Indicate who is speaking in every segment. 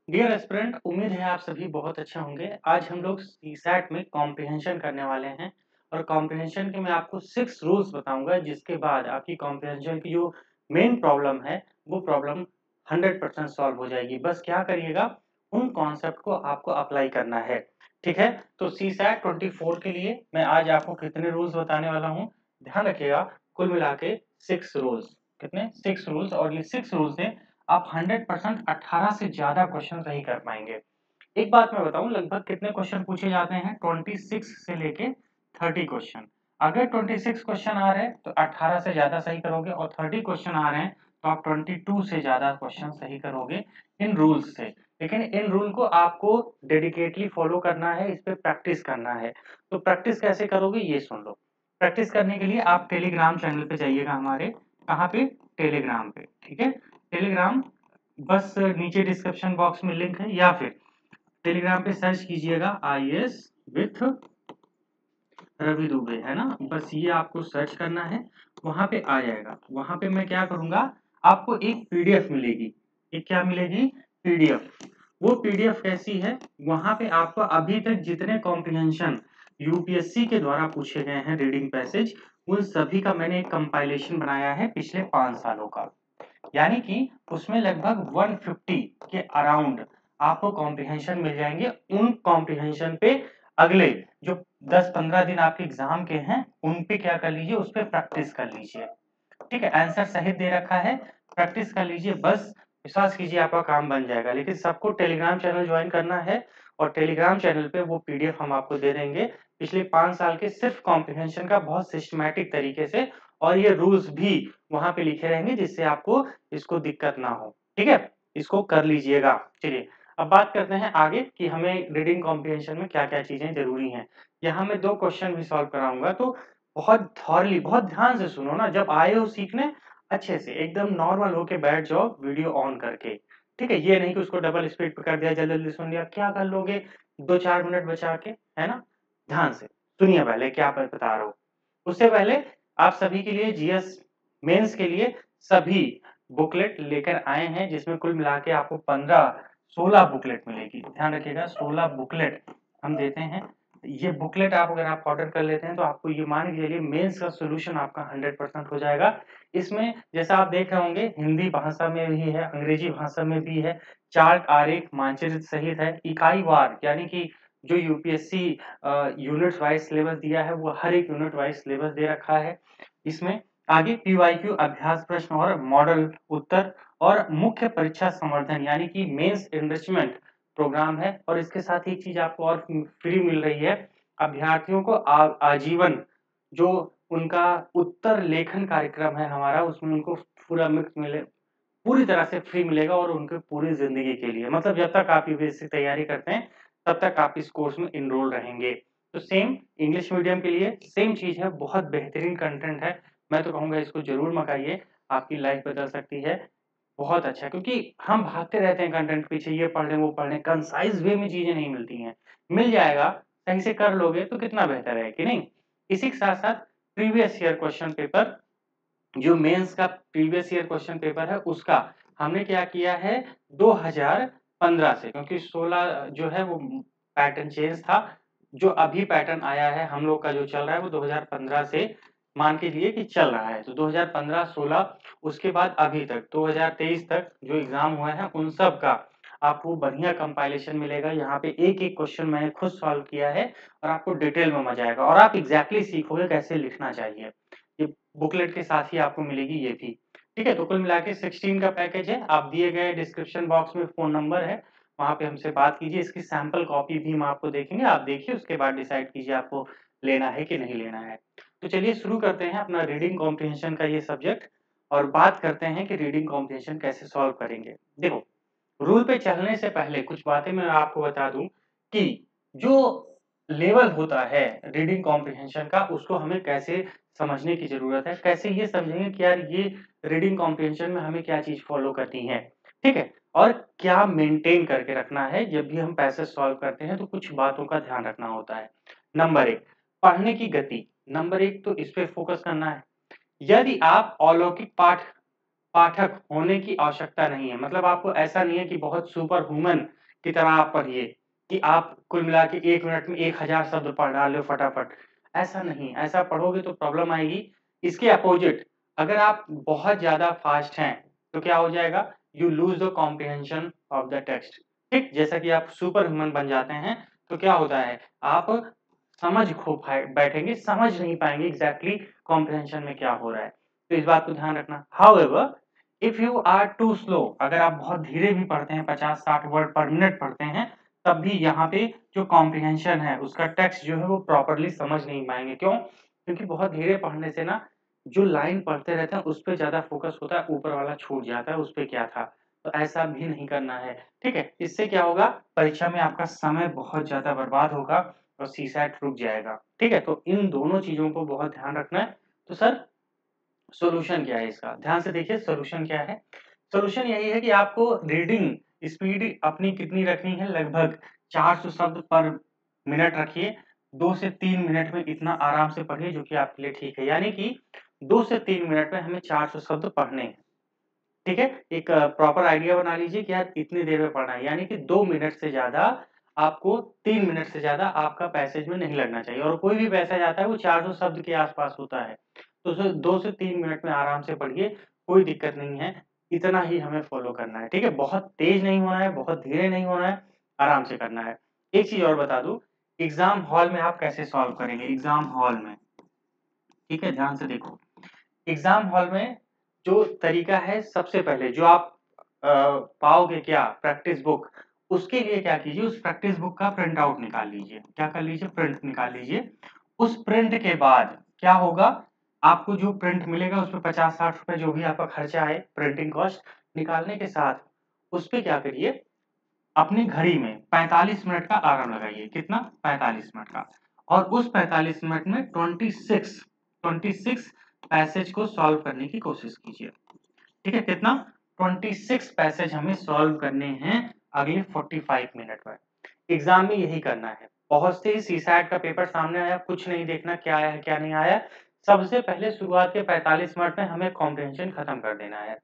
Speaker 1: Dear aspirant, उम्मीद है आप सभी बहुत अच्छे होंगे। आज हम लोग सीसैट में कॉम्प्रिहेंशन करने वाले हैं और कॉम्प्रिहेंशन के मैं आपको 6 रूल्स बताऊंगा, जिसके बाद आपकी कॉम्प्रिहेंशन की जो मेन प्रॉब्लम है वो प्रॉब्लम 100% सॉल्व हो जाएगी। बस क्या करिएगा, उन कॉन्सेप्ट को आपको अप्लाई करना है। ठीक है, तो सीसैट 24 के लिए मैं आज आपको कितने रूल्स बताने वाला हूँ, ध्यान रखिएगा। कुल मिला के 6 रूल्स। कितने? 6 रूल्स। और ये 6 रूल्स से आप 100% 18 से ज्यादा क्वेश्चन सही कर पाएंगे। एक बात मैं बताऊं, लगभग कितने क्वेश्चन पूछे जाते हैं? 26 से लेके 30 क्वेश्चन। अगर 26 क्वेश्चन आ रहे हैं तो 18 से ज्यादा सही करोगे, और 30 क्वेश्चन आ रहे हैं तो आप 22 से ज्यादा क्वेश्चन सही करोगे इन रूल्स से। लेकिन इन रूल को आपको डेडिकेटली फॉलो करना है, इस पे प्रैक्टिस करना है। तो प्रैक्टिस कैसे करोगे ये सुन लो। प्रैक्टिस करने के लिए आप टेलीग्राम चैनल पे जाइएगा हमारे। कहाँ पे? टेलीग्राम पे। ठीक है, टेलीग्राम बस नीचे डिस्क्रिप्शन बॉक्स में लिंक है, या फिर टेलीग्राम पे सर्च कीजिएगा IAS विथ रवि दुबे, है ना। बस ये आपको सर्च करना है, वहां पे आ जाएगा। वहां पे मैं क्या करूंगा, आपको एक PDF मिलेगी। एक क्या मिलेगी? PDF। वो PDF कैसी है? वहां पे आपको अभी तक जितने कॉम्प्रिहेंशन UPSC के द्वारा पूछे गए हैं रीडिंग पैसेज, उन सभी का मैंने एक कंपाइलेशन बनाया है पिछले 5 सालों का। यानी कि उसमें लगभग 150 के अराउंड आपको कॉम्प्रिहेंशन मिल जाएंगे। उन कॉम्प्रिहेंशन पे अगले जो 10-15 दिन आपके एग्जाम के हैं, उन पे क्या कर लीजिए, उस पे प्रैक्टिस कर लीजिए। ठीक है, आंसर सही दे रखा है, प्रैक्टिस कर लीजिए, बस विश्वास कीजिए आपका काम बन जाएगा। लेकिन सबको टेलीग्राम चैनल ज्वाइन करना है, और टेलीग्राम चैनल पे वो PDF हम आपको दे देंगे पिछले 5 साल के सिर्फ कॉम्प्रिहेंशन का, बहुत सिस्टमैटिक तरीके से। और ये रूल्स भी वहां पे लिखे रहेंगे, जिससे आपको इसको दिक्कत ना हो। ठीक है, इसको कर लीजिएगा। चलिए, अब बात करते हैं आगे कि हमें रीडिंग कॉम्प्रिहेंशन में क्या क्या चीजें जरूरी हैं। यहाँ मैं 2 क्वेश्चन भी सॉल्व कराऊंगा, तो बहुत थॉरली, बहुत ध्यान से सुनो ना। जब आए हो सीखने, अच्छे से एकदम नॉर्मल होके बैठ जाओ, वीडियो ऑन करके। ठीक है, ये नहीं कि उसको डबल स्पीड पे कर दिया, जल्दी जल्दी सुन लिया, क्या कर लोगे 2-4 मिनट बचा के, है ना। ध्यान से सुनिए पहले क्या मैं बता रहा हूँ। उससे पहले आप सभी के लिए GS मेंस के लिए सभी बुकलेट लेकर आए हैं, जिसमें कुल मिला के आपको 16 बुकलेट मिलेगी। ध्यान रखिएगा, 16 बुकलेट हम देते हैं। ये बुकलेट आप अगर आप ऑर्डर कर लेते हैं तो आपको ये मान के चलिए मेंस का सोल्यूशन आपका 100% हो जाएगा। इसमें जैसा आप देख रहे होंगे, हिंदी भाषा में भी है, अंग्रेजी भाषा में भी है, चार्ट, आरेख, मानचित्र सहित है। इकाई वार यानी कि जो UPSC यूनिट वाइज सिलेबस दिया है, वो हर एक यूनिट वाइज सिलेबस दे रखा है। इसमें आगे PYQ अभ्यास प्रश्न और मॉडल उत्तर, और मुख्य परीक्षा संवर्धन यानी कि मेंस एनरिचमेंट प्रोग्राम है। और इसके साथ ही एक चीज आपको और फ्री मिल रही है, अभ्यर्थियों को आजीवन जो उनका उत्तर लेखन कार्यक्रम है हमारा, उसमें उनको पूरा मिक्स मिले, पूरी तरह से फ्री मिलेगा, और उनके पूरी जिंदगी के लिए, मतलब जब तक आप UPSC तैयारी करते हैं तब तक आप इस कोर्स में इनरोल रहेंगे। तो सेम इंग्लिश मीडियम के लिए सेम चीज है, बहुत बेहतरीन कंटेंट है। मैं तो कहूंगा इसको जरूर मंगाइए, आपकी लाइफ बदल सकती है। बहुत अच्छा, क्योंकि हम भागते रहते हैं कंटेंट पीछे, ये पढ़ लें वो पढ़ लें, कंसाइज वे में चीजें नहीं मिलती हैं। मिल जाएगा, सही से कर लोगे तो कितना बेहतर है कि नहीं। इसी के साथ साथ प्रीवियस ईयर क्वेश्चन पेपर, जो मेंस का प्रीवियस ईयर क्वेश्चन पेपर है, उसका हमने क्या किया है 2015 से, क्योंकि 16 जो है वो पैटर्न चेंज था। जो अभी पैटर्न आया है हम लोग का जो चल रहा है वो 2015 से मान के लिए कि चल रहा है। तो 2015-16, उसके बाद अभी तक 2023 तक जो एग्जाम हुए हैं उन सब का आपको बढ़िया कंपाइलेशन मिलेगा। यहाँ पे एक एक क्वेश्चन मैंने खुद सॉल्व किया है, और आपको डिटेल में मजा आएगा, और आप एग्जैक्टली सीखोगे कैसे लिखना चाहिए। ये बुकलेट के साथ ही आपको मिलेगी ये भी। ठीक है, तो कुल मिला के 16 का पैकेज है। आप दिए गए डिस्क्रिप्शन बॉक्स में फोन नंबर है, वहां पे हमसे बात कीजिए। इसकी सैंपल कॉपी भी हम आपको देखेंगे, आप देखिए, उसके बाद डिसाइड कीजिए आपको लेना है कि नहीं लेना है। तो चलिए शुरू करते हैं अपना रीडिंग कॉम्प्रिहेंशन का ये सब्जेक्ट, और बात करते हैं कि रीडिंग कॉम्प्रिहेंशन कैसे सॉल्व करेंगे। देखो, रूल पे चलने से पहले कुछ बातें मैं आपको बता दूं कि जो लेवल होता है रीडिंग कॉम्प्रिहेंशन का, उसको हमें कैसे समझने की जरूरत है। कैसे ये समझेंगे कि यार ये रीडिंग कॉम्प्रिहेंशन में हमें क्या चीज फॉलो करनी है। ठीक है, और क्या मेंटेन करके रखना है जब भी हम पैसेज सॉल्व करते हैं, तो कुछ बातों का ध्यान रखना होता है। नंबर 1, पढ़ने की गति। नंबर 1 तो इस पे फोकस करना है। यदि आप अलौकिक पाठ पाठक होने की आवश्यकता नहीं है। मतलब आपको ऐसा नहीं है कि बहुत सुपर ह्यूमन की तरह आप पढ़िए, कि आप कुल मिला के 1 मिनट में 1000 शब्द पढ़ डालो फटाफट। ऐसा नहीं, ऐसा पढ़ोगे तो प्रॉब्लम आएगी। इसके अपोज़िट अगर आप बहुत ज़्यादा फ़ास्ट हैं, तो क्या हो जाएगा? You lose the comprehension of the text. ठीक? जैसा कि आप सुपर ह्यूमन बन जाते हैं, तो क्या होता है? आप समझ खो पाए बैठेंगे, समझ नहीं पाएँगे एग्ज़ैक्टली कॉम्प्रिहेंशन में क्या हो रहा है। तो इस बात को ध्यान रखना। However if you are too slow, अगर आप बहुत धीरे भी पढ़ते हैं, 50-60 वर्ड पर मिनट पढ़ते हैं, तब भी यहाँ पे जो कॉम्प्रिहेंशन है, उसका टेक्स्ट जो है वो प्रॉपर्ली समझ नहीं पाएँगे। क्यों? क्योंकि बहुत धीरे पढ़ने से ना, जो लाइन पढ़ते रहते हैं, उस पे ज़्यादा फ़ोकस होता है, ऊपर वाला छूट जाता है, उस पे क्या था। तो ऐसा भी नहीं करना है, ठीक है? इससे क्या होगा, परीक्षा में आपका समय बहुत ज़्यादा बर्बाद होगा और सीसैट रुक जाएगा, ठीक है? तो इन दोनों चीज़ों को बहुत ध्यान रखना है। तो सर सॉल्यूशन क्या है इसका? ध्यान से देखिए सॉल्यूशन क्या है? सॉल्यूशन यही है कि आपको रीडिंग स्पीड अपनी कितनी रखनी है, लगभग 400 शब्द पर मिनट रखिए। 2 से 3 मिनट में इतना आराम से पढ़िए जो कि आपके लिए ठीक है। यानी कि 2 से 3 मिनट में हमें 400 शब्द पढ़ने हैं। ठीक है? एक प्रॉपर आइडिया बना लीजिए कि यार इतनी देर में पढ़ना है, यानी कि 2 मिनट से ज़्यादा आपको 3 मिनट से ज़्यादा आपका पैसेज में नहीं लगना चाहिए और कोई भी पैसेज आता है वो 400 शब्द के आस-पास होता है। तो उसे 2 से 3 मिनट में आराम से पढ़िए, कोई दिक्कत नहीं है, इतना ही हमें फ़ॉलो करना है, ठीक है? बहुत तेज़ नहीं होना है, बहुत धीरे नहीं होना है, आराम से करना है। एक चीज़ और बता दूँ, एग्ज़ाम हॉल में आप कैसे सॉल्व करेंगे? एग्ज़ाम हॉल में, ठीक है? ध्यान से देखो। एग्ज़ाम हॉल में जो तरीका है सबसे पहले जो आप अ, पाओगे क्या प्रैक्टिस बुक, उसके लिए क्या कीजिए उस प्रैक्टिस बुक का प्रिंट आउट निकाल लीजिए। क्या कर लीजिए? प्रिंट निकाल लीजिए। उस प्रिंट के बाद क्या होगा, आपको जो प्रिंट मिलेगा उसपे 50-60 रुपए जो भी आपका खर्चा आए प्रिंटिंग कॉस्ट निकालने के साथ, उसपे क्या करिए, अपनी घड़ी में 45 मिनट का अलार्म लगाइए। कितना? 45 मिनट का। और उस 45 मिनट में 26 पैसेज को सॉल्व करने की कोशिश कीजिए। ठीक है? कितना? 26 पैसेज हमें सॉल्व करने हैं अगले 45 मिनट में। एग्ज़ाम में यही करना है। पहुँचते ही सीसैट का पेपर सामने आया, कुछ नहीं देखना क्या आया है, क्या नहीं आया। सबसे पहले शुरुआत के 45 मिनट में हमें कॉम्प्रिहेंशन खत्म कर देना है।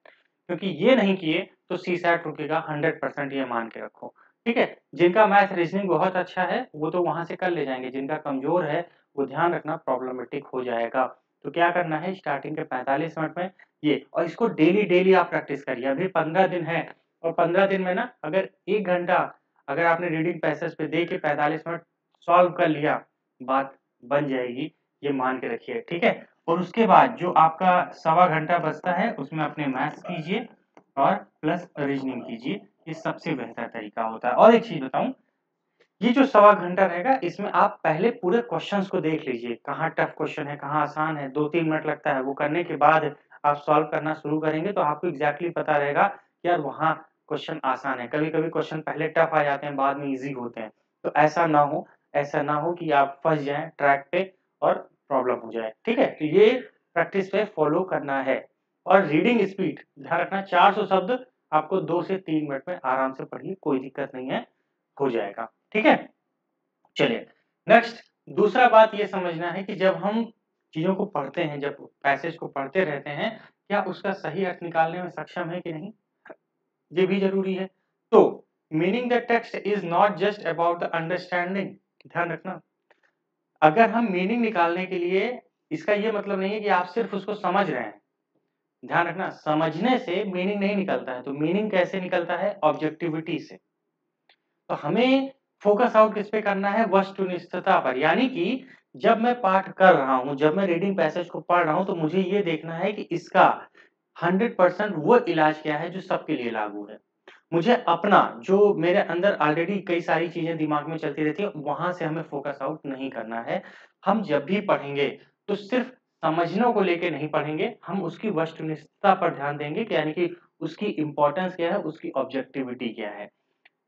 Speaker 1: क्योंकि ये नहीं किए तो सीसैट रुकेगा 100% ये मान के रखो। ठीक है? जिनका मैथ रीज़निंग बहुत अच्छा है, वो तो वहाँ से कर ले जाएँगे, जिनका कमज़ोर है, वो ध्यान रखना प्रॉब्लमेटिक हो जाएगा। तो क्या करना है स्टार्टिंग के 45 मिनट में ये और इसको डेली आप प्रैक्टिस करिए। अभी 15 दिन है और 15 दिन में ना अगर 1 घंटा अगर आपने रीडिंग पैसेज पे दे के 45 मिनट सॉल्व कर लिया, बात बन जाएगी, ये मान के रखिए, ठीक है? और उसके बाद जो आपका सवा घंटा बचता है, उसमें अपने मैथ्स कीजिए और प्लस रीज़निंग कीजिए। ये सबसे बेहतर तरीका होता है। और एक चीज़ बताऊँ, ये जो सवा घंटा रहेगा, इसमें आप पहले पूरे क्वेश्चन्स को देख लीजिए, कहाँ टफ क्वेश्चन है, कहाँ आसान है, 2-3 मिनट लगता है, वो करने के बाद आप सॉल्व करना शुरू करेंगे, तो आपको एग्ज़ैक्टली पता रहेगा कि यार वहाँ क्वेश्चन आसान है। कभी-कभी क्वेश्चन पहले टफ आ जाते हैं, बाद में ईज़ी होते हैं। तो ऐसा ना हो कि आप फँस जाएँ ट्रैक पे और प्रॉब्लम हो जाए, ठीक है? तो ये प्रैक्टिस पे फ़ॉलो करना है और रीडिंग स्पीड ध्यान रखना 400 शब्द आपको 2 से 3 मिनट में आराम से पढ़िए, कोई दिक्कत नहीं है, हो जाएगा, ठीक है? चलिए, नेक्स्ट दूसरा बात ये समझना है कि जब हम चीज़ों को पढ़ते हैं, जब पैसेज को पढ़ते रहते हैं, क्या उसका सही अर्थ निकालने में सक्षम है कि नहीं? ये भी ज़रूरी है। तो meaning the text is not just about the understanding, ध्यान रखना। अगर हम मीनिंग निकालने के लिए इसका ये मतलब नहीं है कि आप सिर्फ़ उसको समझ रहे हैं। ध्यान रखना, समझने से मीनिंग नहीं निकलता है, तो मीनिंग कैसे निकलता है? ऑब्जेक्टिविटी से। तो हमें फ़ोकस आउट किस पे करना है? वस्तुनिष्ठता पर। यानी कि जब मैं पाठ कर रहा हूँ, जब मैं रीडिंग पैसेज को पढ़ रहा हूँ, तो मुझे ये देखना है कि इसका 100% वो इलाज क्या है जो सबके लिए लागू है। मुझे अपना जो मेरे अंदर ऑलरेडी कई सारी चीज़ें दिमाग में चलती रहती हैं, वहाँ से हमें फ़ोकस आउट नहीं करना है। हम जब भी पढ़ेंगे, तो सिर्फ़ समझने को लेके नहीं पढ़ेंगे, हम उसकी वस्तुनिष्ठता पर ध्यान देंगे कि यानी कि उसकी इम्पोर्टेंस क्या है, उसकी ऑब्जेक्टिविटी क्या है।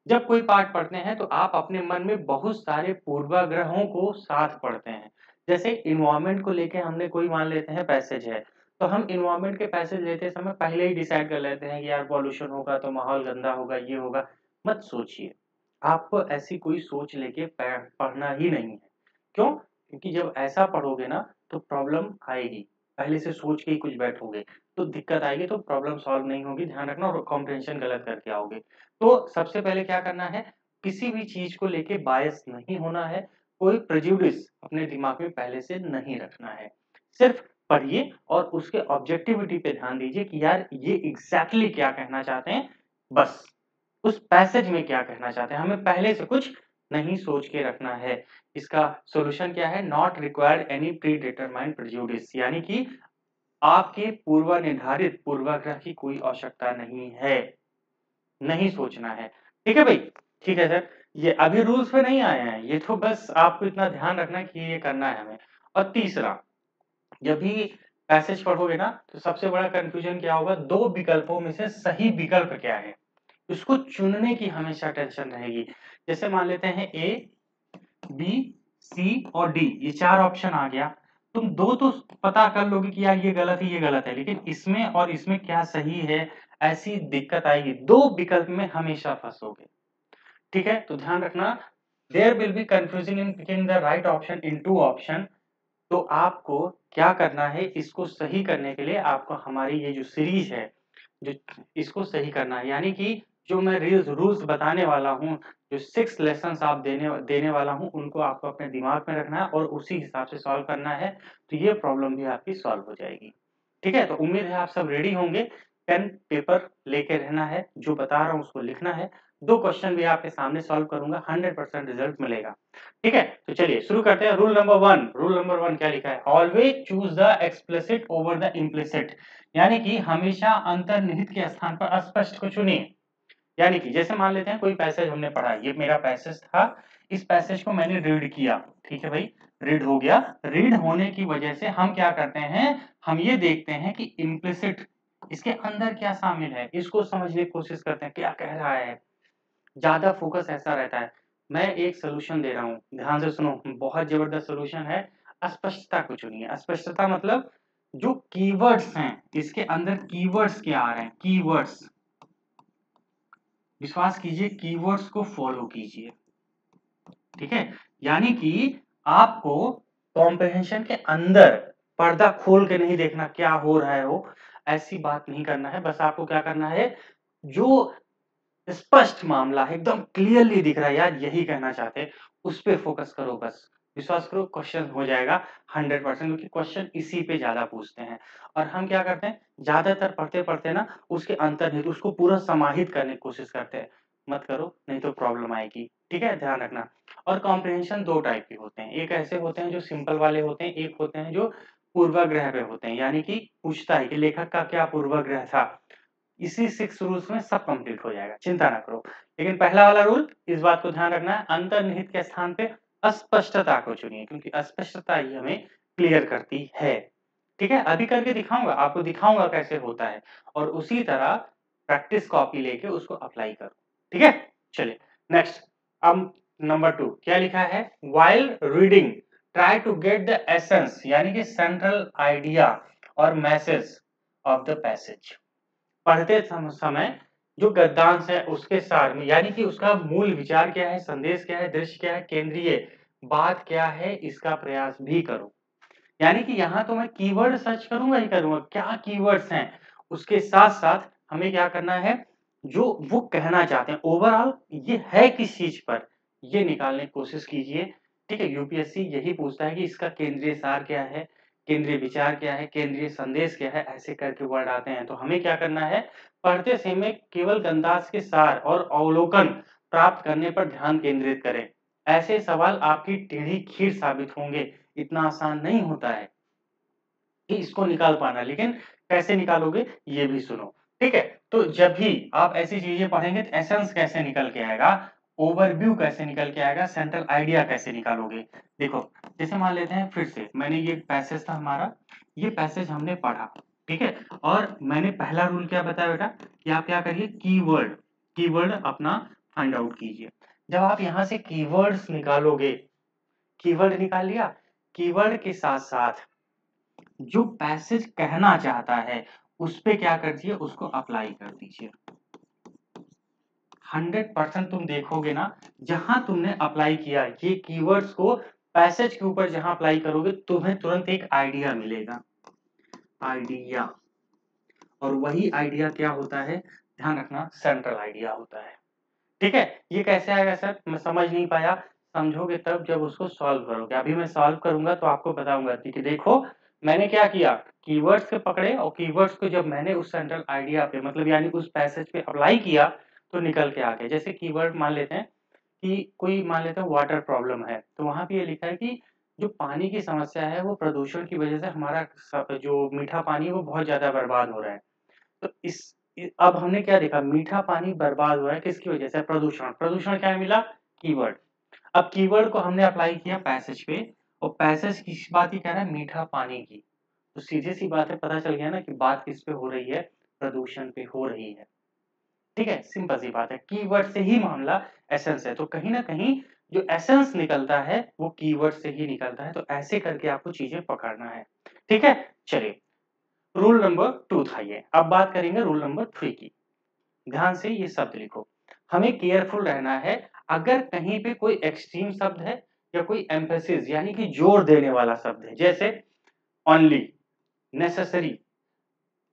Speaker 1: जब कोई पाठ पढ़ते हैं तो आप अपने मन में बहुत सारे पूर्वाग्रहों को साथ पढ़ते हैं। जैसे एनवायरनमेंट को लेके हमने कोई मान लेते हैं पैसेज है, तो हम एनवायरनमेंट के पैसेज लेते समय पहले ही डिसाइड कर लेते हैं कि यार पॉल्यूशन होगा तो माहौल गंदा होगा, ये होगा। मत सोचिए, आपको ऐसी कोई सोच लेके पढ़ना ही नहीं है। क्यों? क्योंकि जब ऐसा पढ़ोगे ना तो प्रॉब्लम आएगी। पहले से सोच के ही कुछ बैठोगे तो दिक्कत आएगी, तो प्रॉब्लम सॉल्व नहीं होगी, ध्यान रखना, और कॉम्प्रिहेंशन गलत करके आओगे। तो सबसे पहले क्या करना है, किसी भी चीज को लेके बायस नहीं होना है, कोई प्रेजुडिस अपने दिमाग में पहले से नहीं रखना है। सिर्फ पढ़िए और उसके ऑब्जेक्टिविटी पे ध्यान दीजिए कि यार ये एग्जैक्टली क्या कहना चाहते हैं, बस उस पैसेज में क्या कहना चाहते हैं, हमें पहले से कुछ नहीं सोच के रखना है। इसका सॉल्यूशन क्या है, not required any pre determined prejudice, यानी कि आपके पूर्व निर्धारित पूर्वाग्रह की कोई आवश्यकता नहीं है, नहीं सोचना है। ठीक है भाई? ठीक है सर। ये अभी रूल्स पे नहीं आए हैं, ये तो बस आपको इतना ध्यान रखना है कि ये करना है हमें। और तीसरा, जब भी पैसेज पढ़ोगे ना तो सबसे बड़ा कंफ्यूजन क्या होगा, दो विकल्पों में से सही विकल्प क्या है, इसको चुनने की हमेशा टेंशन रहेगी। जैसे मान लेते हैं ए, बी, सी और डी, ये चार ऑप्शन आ गया, तुम दो तो पता कर लोगे कि यार ये गलत है, ये गलत है, लेकिन इसमें और इसमें क्या सही है, ऐसी दिक्कत आएगी, दो विकल्प में हमेशा फंसोगे। ठीक है? तो ध्यान रखना, there will be confusing in picking the right option in two option. तो आपको क्या करना है, इसको सही करने के लिए आपको हमारी ये जो सीरीज है, जो इसको सही करना है, यानी कि जो मैं रूल्स बताने वाला हूँ, जो 6 लेसन्स आप देने देने वाला हूँ, उनको आपको अपने दिमाग में रखना है और उसी हिसाब से सॉल्व करना है, तो ये प्रॉब्लम भी आपकी सॉल्व हो जाएगी। ठीक है? तो उम्मीद है आप सब रेडी होंगे, पेन पेपर लेके रहना है, जो बता रहा हूँ उसको लिखना है। 2 क्वेश्चन भी आपके सामने सॉल्व करूंगा, 100% रिजल्ट मिलेगा। ठीक है? तो चलिए शुरू करते हैं। रूल नंबर 1, रूल नंबर 1 क्या लिखा है, always choose the explicit over the implicit, यानी कि हमेशा अंतर्निहित के स्थान पर अस्पष्ट को चुनिए। यानी कि जैसे मान लेते हैं कोई पैसेज हमने पढ़ा, ये मेरा पैसेज था, इस पैसेज को मैंने रीड किया, ठीक है भाई, रीड हो गया। रीड होने की वजह से हम क्या करते हैं, हम ये देखते हैं कि इम्प्लिसिट, इसके अंदर क्या शामिल है, इसको समझने की कोशिश करते हैं, क्या कह रहा है, ज्यादा फोकस ऐसा रहता है। मैं एक सोल्यूशन दे रहा हूँ, ध्यान से सुनो, बहुत जबरदस्त सोल्यूशन है। अस्पष्टता को चुनिए। अस्पष्टता मतलब जो कीवर्ड्स हैं, इसके अंदर कीवर्ड्स क्या आ रहे हैं, कीवर्ड्स, विश्वास कीजिए कीवर्ड्स को फॉलो कीजिए। ठीक है? यानी कि आपको कॉम्प्रिहेंशन के अंदर पर्दा खोल के नहीं देखना क्या हो रहा है, वो ऐसी बात नहीं करना है। बस आपको क्या करना है, जो स्पष्ट मामला है, एकदम क्लियरली दिख रहा है यार यही कहना चाहते हैं, उस पे फोकस करो बस। विश्वास करो क्वेश्चन हो जाएगा 100%, क्योंकि क्वेश्चन इसी पे ज्यादा पूछते हैं। और हम क्या करते हैं, ज्यादातर पढ़ते पढ़ते ना उसके अंतर्निहित उसको पूरा समाहित करने की कोशिश करते हैं। मत करो, नहीं तो प्रॉब्लम आएगी। ठीक है? ध्यान रखना। और कॉम्प्रिहेंशन दो टाइप के होते हैं, एक ऐसे होते हैं जो सिंपल वाले होते हैं, एक होते हैं जो पूर्वाग्रह पे होते हैं, यानी कि पूछता है कि लेखक का क्या पूर्वाग्रह था। इसी 6 रूल्स में सब कंप्लीट हो जाएगा, चिंता ना करो। लेकिन पहला वाला रूल, इस बात को ध्यान रखना है, अंतर्निहित के स्थान पे अस्पष्टता को चुनिए, क्योंकि अस्पष्टता ही हमें क्लियर करती है। ठीक है? अभी करके दिखाऊंगा, आपको दिखाऊंगा कैसे होता है, और उसी तरह प्रैक्टिस कॉपी लेके उसको अप्लाई करो। ठीक है? चलिए नेक्स्ट। अब नंबर 2 क्या लिखा है, while reading try to get the essence, यानी कि सेंट्रल आइडिया और मैसेज ऑफ द पैसेज। पढ़ते समय जो गद्यांश है उसके सार में, यानी कि उसका मूल विचार क्या है, संदेश क्या है, दृश्य क्या है, केंद्रीय बात क्या है, इसका प्रयास भी करो। यानी कि यहाँ तो मैं कीवर्ड सर्च करूंगा ही करूंगा, क्या कीवर्ड्स हैं, उसके साथ साथ हमें क्या करना है, जो वो कहना चाहते हैं ओवरऑल ये है किस चीज पर, ये निकालने की कोशिश कीजिए। ठीक है? यूपीएससी यही पूछता है कि इसका केंद्रीय सार क्या है, केंद्रीय विचार क्या है, केंद्रीय संदेश क्या है, ऐसे करके वर्ड आते हैं। तो हमें क्या करना है, पढ़ते समय केवल गंदास के सार और अवलोकन प्राप्त करने पर ध्यान केंद्रित करें। ऐसे सवाल आपकी टेढ़ी खीर साबित होंगे। इतना आसान नहीं होता है कि इसको निकाल पाना, लेकिन कैसे निकालोगे ये भी सुनो। ठीक है? तो जब भी आप ऐसी चीजें पढ़ेंगे तो एसेंस कैसे निकल के आएगा, ओवरव्यू कैसे निकल के आएगा, सेंट्रल आइडिया कैसे निकालोगे। देखो, जैसे मान लेते हैं, फिर से मैंने ये पैसेज था हमारा, ये पैसेज हमने पढ़ा, ठीक है, और मैंने पहला रूल क्या बताया बेटा, कि आप क्या करिए, कीवर्ड, कीवर्ड अपना फाइंड आउट कीजिए। जब आप यहाँ से कीवर्ड्स निकालोगे, कीवर्ड निकाल लिया, कीवर्ड के साथ साथ जो पैसेज कहना चाहता है उस पे क्या कर दीजिए, उसको अप्लाई कर दीजिए। 100% तुम देखोगे ना, जहां तुमने अप्लाई किया ये कीवर्ड्स को पैसेज के ऊपर, जहां अप्लाई करोगे तुम्हें तुरंत एक आइडिया मिलेगा। आइडिया, और वही आइडिया क्या होता है, ध्यान रखना, सेंट्रल आइडिया होता है। ठीक है, ये कैसे आएगा सर, मैं समझ नहीं पाया, समझोगे तब जब उसको सॉल्व करोगे। अभी मैं सॉल्व करूंगा तो आपको बताऊंगा कि देखो मैंने क्या किया, कीवर्ड्स के पकड़े और कीवर्ड्स को जब मैंने उस सेंट्रल आइडिया पे मतलब यानी उस पैसेज पे अप्लाई किया तो निकल के आ गए। जैसे कीवर्ड मान लेते हैं कि कोई मान लेते हैं वाटर प्रॉब्लम है, तो वहां पे ये लिखा है कि जो पानी की समस्या है वो प्रदूषण की वजह से हमारा जो मीठा पानी है वो बहुत ज्यादा बर्बाद हो रहा है। तो अब हमने क्या देखा, मीठा पानी बर्बाद हो रहा है किसकी वजह से, प्रदूषण। प्रदूषण क्या मिला, कीवर्ड। अब कीवर्ड को हमने अप्लाई किया पैसेज पे, और पैसेज किस बात की कह रहा है, मीठा पानी की। तो सीधी सी बात है, पता चल गया ना कि बात किस पे हो रही है, प्रदूषण पे हो रही है। ठीक है, सिंपल सी बात है, कीवर्ड से ही मामला एसेंस है, तो कहीं ना कहीं जो एसेंस निकलता है वो कीवर्ड से ही निकलता है। तो ऐसे करके आपको चीजें पकड़ना है। ठीक है, चलिए, रूल नंबर 2 था ये। अब बात करेंगे रूल नंबर 3 की। ध्यान से ये शब्द लिखो, हमें केयरफुल रहना है। अगर कहीं पे कोई एक्सट्रीम शब्द है या कोई एम्फेसिस यानी कि जोर देने वाला शब्द है, जैसे only, necessary,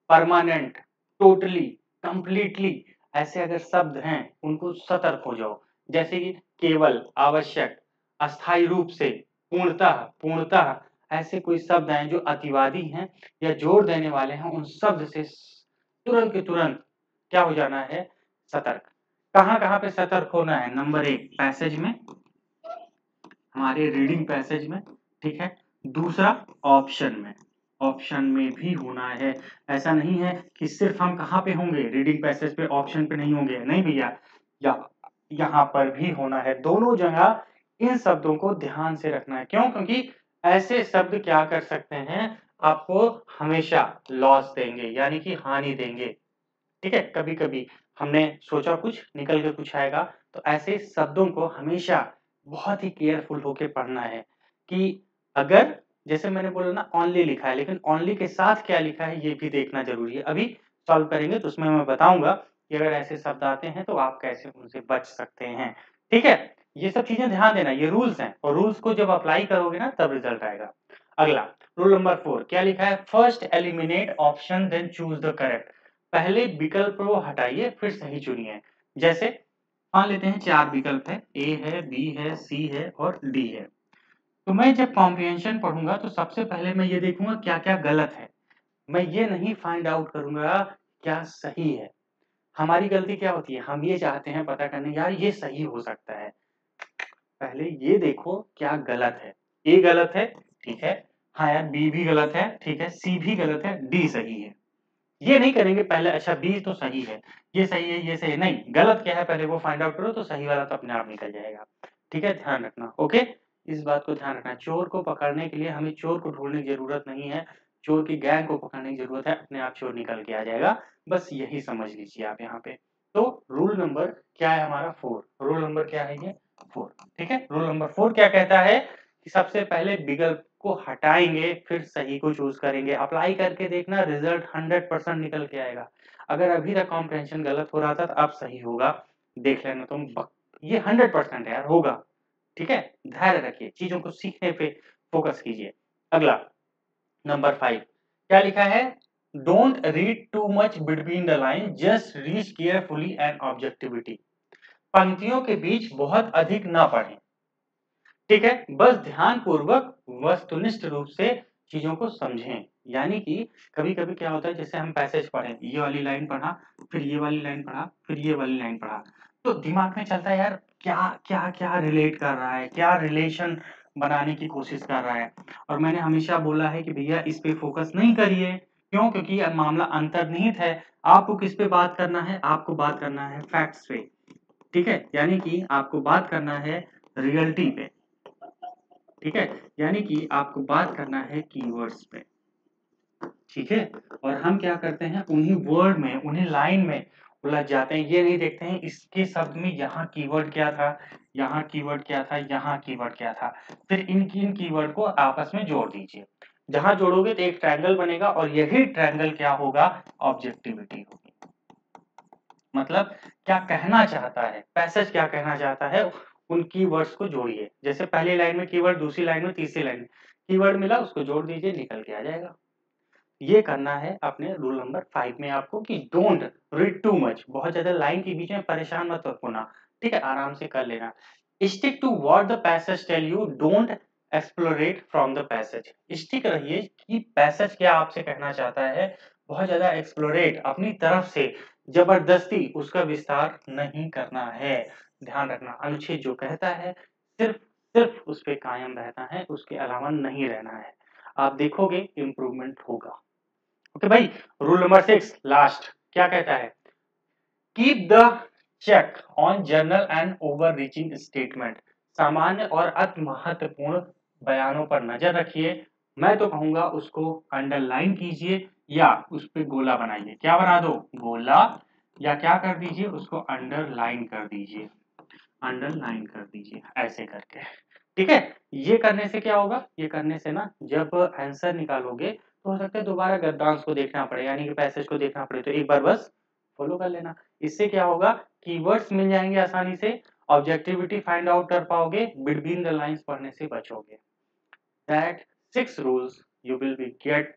Speaker 1: permanent, totally, completely, ऐसे अगर शब्द हैं उनको सतर्क हो जाओ। जैसे कि केवल, आवश्यक, अस्थायी रूप से, पूर्णतः, पूर्णतः, ऐसे कोई शब्द हैं जो अतिवादी हैं या जोर देने वाले हैं, उन शब्द से तुरंत के तुरंत क्या हो जाना है, सतर्क। कहाँ कहाँ पे सतर्क होना है, नंबर 1 पैसेज में, हमारे रीडिंग पैसेज में। ठीक है, दूसरा ऑप्शन में, ऑप्शन में भी होना है। ऐसा नहीं है कि सिर्फ हम कहाँ पे होंगे, रीडिंग पैसेज पे, ऑप्शन पे नहीं होंगे, नहीं भैया, या यहाँ पर भी होना है। दोनों जगह इन शब्दों को ध्यान से रखना है। क्यों, क्योंकि ऐसे शब्द क्या कर सकते हैं, आपको हमेशा लॉस देंगे यानी कि हानि देंगे। ठीक है, कभी कभी हमने सोचा कुछ, निकल के कुछ आएगा। तो ऐसे शब्दों को हमेशा बहुत ही केयरफुल होके पढ़ना है कि अगर, जैसे मैंने बोला ना, ओनली लिखा है, लेकिन ओनली के साथ क्या लिखा है ये भी देखना जरूरी है। अभी सॉल्व करेंगे तो उसमें मैं बताऊंगा कि अगर ऐसे शब्द आते हैं तो आप कैसे उनसे बच सकते हैं। ठीक है, ये सब चीजें ध्यान देना, ये रूल्स हैं, और रूल्स को जब अप्लाई करोगे ना तब रिजल्ट आएगा। अगला रूल नंबर 4 क्या लिखा है, first eliminate option then choose the correct. पहले विकल्प को हटाइए फिर सही चुनिए। जैसे मान लेते हैं 4 विकल्प है, ए है, बी है, सी है और डी है। तो मैं जब कॉम्प्रिहेंशन पढ़ूंगा तो सबसे पहले मैं ये देखूंगा क्या क्या गलत है। मैं ये नहीं फाइंड आउट करूंगा क्या सही है। हमारी गलती क्या होती है, हम ये चाहते हैं पता करने, यार ये सही हो सकता है। पहले ये देखो क्या गलत है। ए गलत है, ठीक है, हाँ यार बी भी गलत है, ठीक है, सी भी गलत है, डी सही है। ये नहीं करेंगे पहले, अच्छा बी तो सही है, ये सही है, ये सही है, नहीं, गलत क्या है पहले वो फाइंड आउट करो, तो सही वाला तो अपने आप निकल जाएगा। ठीक है, ध्यान रखना, ओके, इस बात को ध्यान रखना। चोर को पकड़ने के लिए हमें चोर को ढूंढने की जरूरत नहीं है, चोर की गैंग को पकड़ने की जरूरत है, अपने आप चोर निकल के आ जाएगा। बस यही समझ लीजिए आप यहाँ पे। तो रूल नंबर क्या है हमारा, 4। रूल नंबर क्या है ये, 4। ठीक है, रूल नंबर 4 क्या कहता है कि सबसे पहले विकल्प को हटाएंगे फिर सही को चूज करेंगे। अप्लाई करके देखना, रिजल्ट 100% निकल के आएगा। अगर अभी तक कॉम्प्रिहेंशन गलत हो रहा था तो अब सही होगा, देख लेना तुम, ये 100% है यार, होगा। ठीक है, धैर्य रखिए, चीजों को सीखने पे फोकस कीजिए। अगला नंबर 5 क्या लिखा है, don't read too much between the line, just read carefully and objectivity. पंक्तियों के बीच बहुत अधिक ना पढ़ें। ठीक है, बस ध्यान पूर्वक वस्तुनिष्ठ रूप से चीजों को समझें। यानी कि कभी कभी क्या होता है, जैसे हम पैसेज पढ़े, ये वाली लाइन पढ़ा, फिर ये वाली लाइन पढ़ा, फिर ये वाली लाइन पढ़ा, तो दिमाग में चलता है यार क्या क्या क्या रिलेट कर रहा है, क्या रिलेशन बनाने की कोशिश कर रहा है। और मैंने हमेशा बोला है कि भैया इस पे फोकस नहीं करिए। क्यों, क्योंकि यह मामला अंतर्निहित है। आपको किस पे बात करना है, आपको बात करना है फैक्ट्स पे। ठीक है, यानी कि आपको बात करना है रियलिटी पे। ठीक है, यानी कि आपको बात करना है कीवर्ड्स पे। ठीक है, और हम क्या करते हैं, उन्हीं वर्ड में, उन्हीं लाइन में उलझ जाते हैं। ये नहीं देखते हैं इसके शब्द में यहाँ कीवर्ड क्या था, यहाँ कीवर्ड क्या था, यहाँ कीवर्ड क्या था। फिर इन कीवर्ड को आपस में जोड़ दीजिए। जहां जोड़ोगे तो एक ट्रायंगल बनेगा, और यही ट्रायंगल क्या होगा, ऑब्जेक्टिविटी होगी। मतलब क्या कहना चाहता है पैसेज, क्या कहना चाहता है, उन कीवर्ड्स को जोड़िए। जैसे पहली लाइन में कीवर्ड, दूसरी लाइन में, तीसरी लाइन में कीवर्ड मिला, उसको जोड़ दीजिए, निकल के आ जाएगा। ये करना है अपने रूल नंबर 5 में आपको कि डोंट रीड टू मच, बहुत ज़्यादा लाइन के बीच में परेशान मत होना, ठीक है? आराम से कर लेना। Stick to what the passage tell you, don't extrapolate from the passage. Stick रहिए कि पैसेज क्या आपसे कहना चाहता है, बहुत ज़्यादा एक्सप्लोरेट अपनी तरफ से जबरदस्ती उसका विस्तार नहीं करना है। ध्यान रखना, अनुच्छेद जो कहता है सिर्फ सिर्फ उस पे कायम रहना है, उसके अलावा नहीं रहना है। आप देखोगे इम्प्रूवमेंट होगा। ओके भाई, रूल नंबर 6 लास्ट क्या कहता है? Keep the check on general and overreaching statement. सामान्य और अति महत्वपूर्ण बयानों पर नजर रखिए। मैं तो कहूंगा उसको अंडरलाइन कीजिए या उस पे गोला बनाइए। क्या बना दो? गोला, या क्या कर दीजिए, उसको अंडरलाइन कर दीजिए, अंडरलाइन कर दीजिए ऐसे करके, ठीक है? ये करने से क्या होगा? ये करने से ना जब आंसर निकालोगे तो हो सकता है दोबारा गद्यांश को देखना पड़े, यानी कि पैसेज को देखना पड़े, तो एक बार बस फॉलो कर लेना। इससे क्या होगा? कीवर्ड्स मिल जाएंगे आसानी से, ऑब्जेक्टिविटी फाइंड आउट कर पाओगे, बिटवीन द लाइंस पढ़ने से बचोगे। That 6 rules you will be get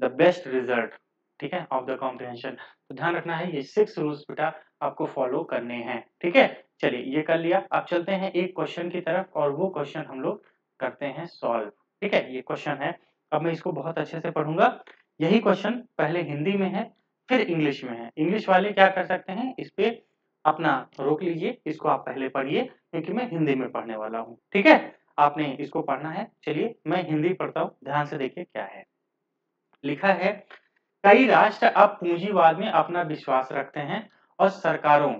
Speaker 1: the best result, ठीक है, ऑफ द कॉम्प्रिहेंशन। तो ध्यान रखना है ये 6 रूल्स बेटा आपको फॉलो करने हैं, ठीक है? चलिए ये कर लिया, अब चलते हैं एक क्वेश्चन की तरफ और वो क्वेश्चन हम लोग करते हैं सॉल्व, ठीक है? ये क्वेश्चन है, अब मैं इसको बहुत अच्छे से पढ़ूंगा। यही क्वेश्चन पहले हिंदी में है फिर इंग्लिश में है। इंग्लिश वाले क्या कर सकते हैं, इस पे अपना रोक लीजिए, इसको आप पहले पढ़िए क्योंकि मैं हिंदी में पढ़ने वाला हूँ, ठीक है? आपने इसको पढ़ना है। चलिए मैं हिंदी पढ़ता हूँ, ध्यान से देखिए क्या है लिखा है। कई राष्ट्र अब पूंजीवाद में अपना विश्वास रखते हैं और सरकारों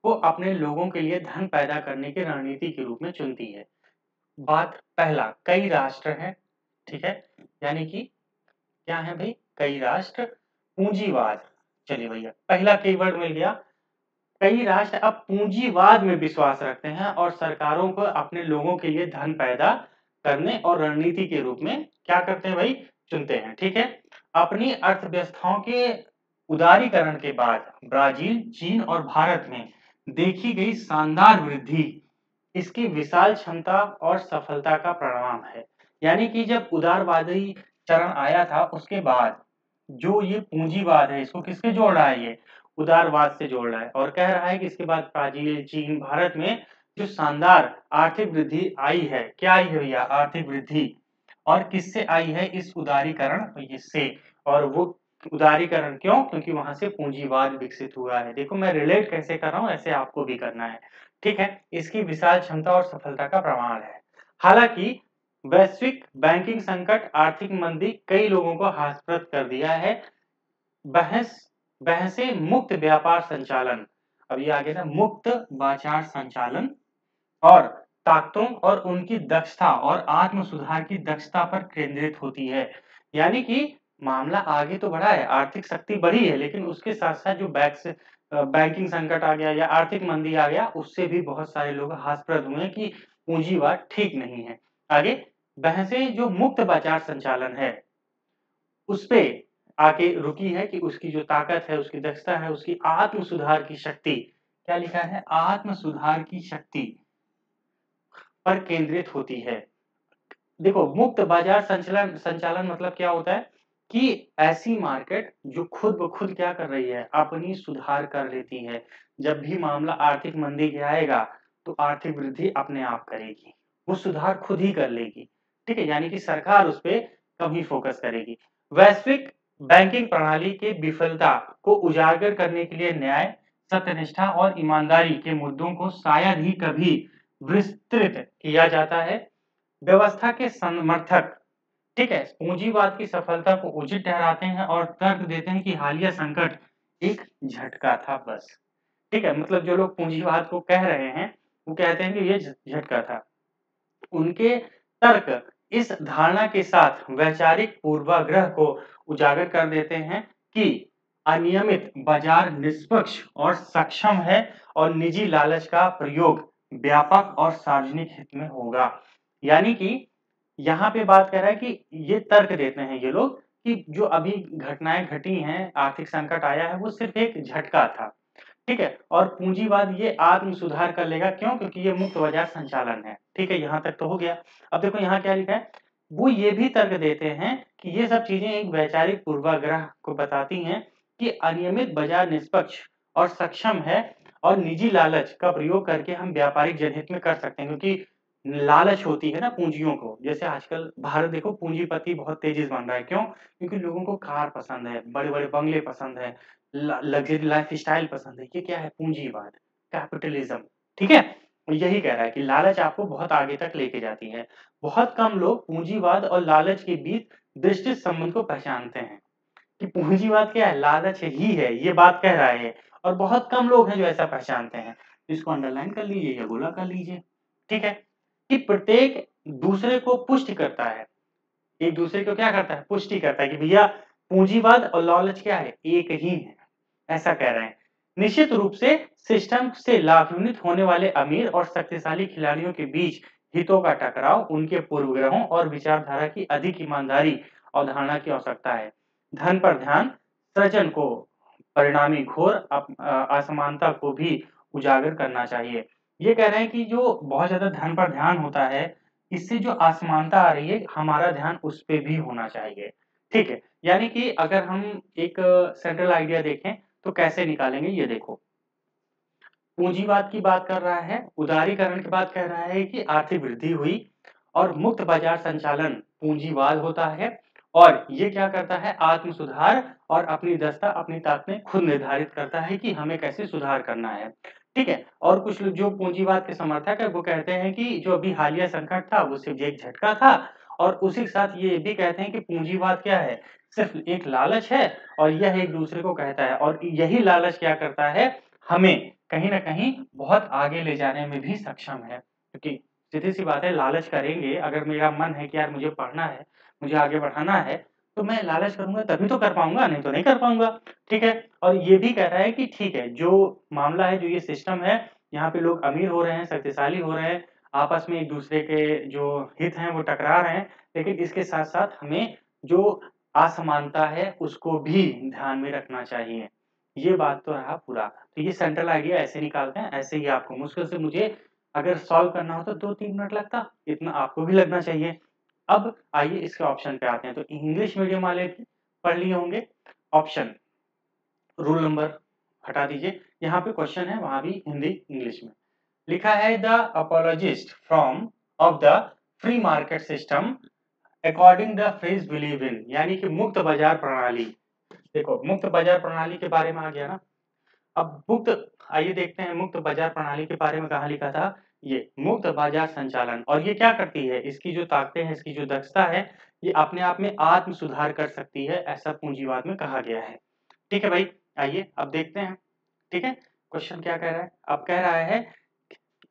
Speaker 1: को अपने लोगों के लिए धन पैदा करने की रणनीति के रूप में चुनती है। बात पहला, कई राष्ट्र है, ठीक है? यानी कि क्या है भाई? कई राष्ट्र, पूंजीवाद। चलिए भैया पहला कीवर्ड मिल गया। कई राष्ट्र अब पूंजीवाद में विश्वास रखते हैं और सरकारों को अपने लोगों के लिए धन पैदा करने और रणनीति के रूप में क्या करते हैं भाई? चुनते हैं, ठीक है? अपनी अर्थव्यवस्थाओं के उदारीकरण के बाद ब्राजील, चीन और भारत में देखी गई शानदार वृद्धि इसकी विशाल क्षमता और सफलता का परिणाम है। यानी कि जब उदारवादी चरण आया था उसके बाद जो ये पूंजीवाद है इसको किसके जोड़ रहा है? ये उदारवाद से जोड़ रहा है और कह रहा है कि इसके बाद ब्राजील, चीन, भारत में जो शानदार आर्थिक वृद्धि आई है, क्या आई है भैया? आर्थिक वृद्धि। और किससे आई है? इस उदारीकरण इससे। और वो उदारीकरण क्यों? क्योंकि वहां से पूंजीवाद विकसित हुआ है। देखो मैं रिलेट कैसे कर रहा हूं, ऐसे आपको भी करना है, ठीक है? इसकी विशाल क्षमता और सफलता का प्रमाण है। हालांकि वैश्विक बैंकिंग संकट, आर्थिक मंदी कई लोगों को हास्यप्रद कर दिया है। बहस बहसे मुक्त व्यापार संचालन, अब ये आगे ना, मुक्त बाजार संचालन और ताकतों और उनकी दक्षता और आत्म सुधार की दक्षता पर केंद्रित होती है। यानी कि मामला आगे तो बढ़ा है, आर्थिक शक्ति बढ़ी है, लेकिन उसके साथ साथ जो बैंकिंग संकट आ गया या आर्थिक मंदी आ गया, उससे भी बहुत सारे लोग हास्यप्रद हुए कि पूंजीवाद ठीक नहीं है। आगे बहसें जो मुक्त बाजार संचालन है उस पे आके रुकी है कि उसकी जो ताकत है, उसकी दक्षता है, उसकी आत्म सुधार की शक्ति, क्या लिखा है? आत्म सुधार की शक्ति पर केंद्रित होती है। देखो मुक्त बाजार संचालन संचालन मतलब क्या होता है कि ऐसी मार्केट जो खुद ब खुद क्या कर रही है? अपनी सुधार कर लेती है। जब भी मामला आर्थिक मंदी के आएगा तो आर्थिक वृद्धि अपने आप करेगी, वो सुधार खुद ही कर लेगी, ठीक है? यानी कि सरकार उस पे कम ही फोकस करेगी। वैश्विक बैंकिंग प्रणाली के विफलता को उजागर करने के लिए न्याय, सत्यनिष्ठा और ईमानदारी के मुद्दों को शायद ही कभी विस्तृत किया जाता है। व्यवस्था के समर्थक, ठीक है, पूंजीवाद की सफलता को उचित ठहराते हैं और तर्क देते हैं कि हालिया संकट एक झटका था बस, ठीक है? मतलब जो लोग पूंजीवाद को कह रहे हैं वो कहते हैं कि ये झटका था। उनके तर्क इस धारणा के साथ वैचारिक पूर्वाग्रह को उजागर कर देते हैं कि अनियमित बाजार निष्पक्ष और सक्षम है और निजी लालच का प्रयोग व्यापक और सार्वजनिक हित में होगा। यानी कि यहाँ पे बात कर रहा है कि ये तर्क देते हैं ये लोग कि जो अभी घटनाएं घटी हैं, आर्थिक संकट आया है, वो सिर्फ एक झटका था, ठीक है? और पूंजीवाद ये आत्म सुधार कर लेगा, क्यों? क्योंकि ये मुक्त बाजार संचालन है, ठीक है? यहाँ तक तो हो गया। अब देखो यहाँ क्या लिखा है, वो ये भी तर्क देते हैं कि ये सब चीजें एक वैचारिक पूर्वाग्रह को बताती हैं कि अनियमित बाजार निष्पक्ष और सक्षम है और निजी लालच का प्रयोग करके हम व्यापारिक जनहित में कर सकते हैं, क्योंकि लालच होती है ना पूंजियों को। जैसे आजकल भारत देखो पूंजीपति बहुत तेजी से बन रहा है, क्यों? क्योंकि लोगों को कार पसंद है, बड़े-बड़े बंगले पसंद है, लग्जरी लाइफस्टाइल पसंद है। ये क्या है? पूंजीवाद, कैपिटलिज्म, ठीक है? और यही कह रहा है कि लालच आपको बहुत आगे तक लेके जाती है। बहुत कम लोग पूंजीवाद और लालच के बीच दृष्टि संबंध को पहचानते हैं कि पूंजीवाद क्या है? लालच ही है, ये बात कह रहा है। और बहुत कम लोग हैं जो ऐसा पहचानते हैं। इसको अंडरलाइन कर लीजिए या गोला कर लीजिए, ठीक है? कि प्रत्येक दूसरे को पुष्टि करता है। एक दूसरे को क्या करता है? पुष्टि करता है कि भैया पूंजीवाद और लालच क्या है? एक ही है, ऐसा कह रहे हैं। निश्चित रूप से सिस्टम से लाभान्वित होने वाले अमीर और शक्तिशाली खिलाड़ियों के बीच हितों का टकराव उनके पूर्वग्रहों और विचारधारा की अधिक ईमानदारी अवधारणा की आवश्यकता है। धन पर ध्यान सृजन को परिणामी घोर असमानता को भी उजागर करना चाहिए। ये कह रहे हैं कि जो बहुत ज़्यादा धन पर ध्यान होता है, इससे जो असमानता आ रही है, हमारा ध्यान उस पे भी होना चाहिए। ठीक है? यानी कि अगर हम एक सेंट्रल आइडिया देखें, तो कैसे निकालेंगे ये देखो। पूंजीवाद की बात कर रहा है, उदारीकरण की बात कह रहा है कि आर्थिक वृद्धि हुई और मुक्त बाजार संचालन पूंजीवाद होता है और ये क्या करता है? आत्म सुधार और अपनी दक्षता, अपनी ताकतें खुद निर्धारित करता है कि हमें कैसे सुधार करना है। ठीक है? और कुछ लोग जो पूंजीवाद के समर्थक है वो कहते हैं कि जो अभी हालिया संकट था वो सिर्फ एक झटका था और उसी के साथ ये भी कहते हैं कि पूंजीवाद क्या है? सिर्फ एक लालच है और यह एक दूसरे को कहता है और यही लालच क्या करता है? हमें कहीं न कहीं बहुत आगे ले जाने में भी सक्षम है। क्योंकि सीधी-सी बात है, लालच करेंगे, अगर मेरा मन है कि यार मुझे पढ़ना है, मुझे आगे बढ़ाना है, तो मैं लालच करूँगा तभी तो कर पाऊँगा, नहीं तो नहीं कर पाऊँगा, ठीक है? और ये भी कह रहा है कि ठीक है, जो मामला है, जो ये सिस्टम है, यहाँ पे लोग अमीर हो रहे हैं, शक्तिशाली हो रहे हैं, आपस में एक-दूसरे के जो हित हैं, वो टकरा रहे हैं, लेकिन इसके साथ-साथ हमें जो असमानता है, उसको भी ध्यान में रखना चाहिए। ये बात तो रहा पूरा। तो ये सेंट्रल आइडिया ऐसे निकालते हैं, ऐसे ही आपको मुश्किल से मुझे अगर सॉल्व करना हो तो 2-3 मिनट लगता, इतना आपको भी लगना चाहिए। अब आइए इसके ऑप्शन पे आते हैं, तो इंग्लिश मीडियम वाले भी पढ़ लिए होंगे। ऑप्शन रूल नंबर हटा दीजिए, यहाँ पे क्वेश्चन है, वहाँ भी हिंदी, इंग्लिश में। लिखा है the apologist from of the free market system according the phrase believe in, यानी कि मुक्त बाजार प्रणाली। देखो, मुक्त बाजार प्रणाली के बारे में आ गया ना। अब मुक्त आइए देखते हैं मुक्त बाजार प्रणाली के बारे में कहाँ लिखा था। ये मुक्त बाजार संचालन, और ये क्या करती है? इसकी जो ताकतें हैं, इसकी जो दक्षता है, ये अपने आप में आत्म सुधार कर सकती है, ऐसा पूंजीवाद में कहा गया है। ठीक है भाई, आइए अब देखते हैं। ठीक है, क्वेश्चन क्या कह रहा है? अब कह रहा है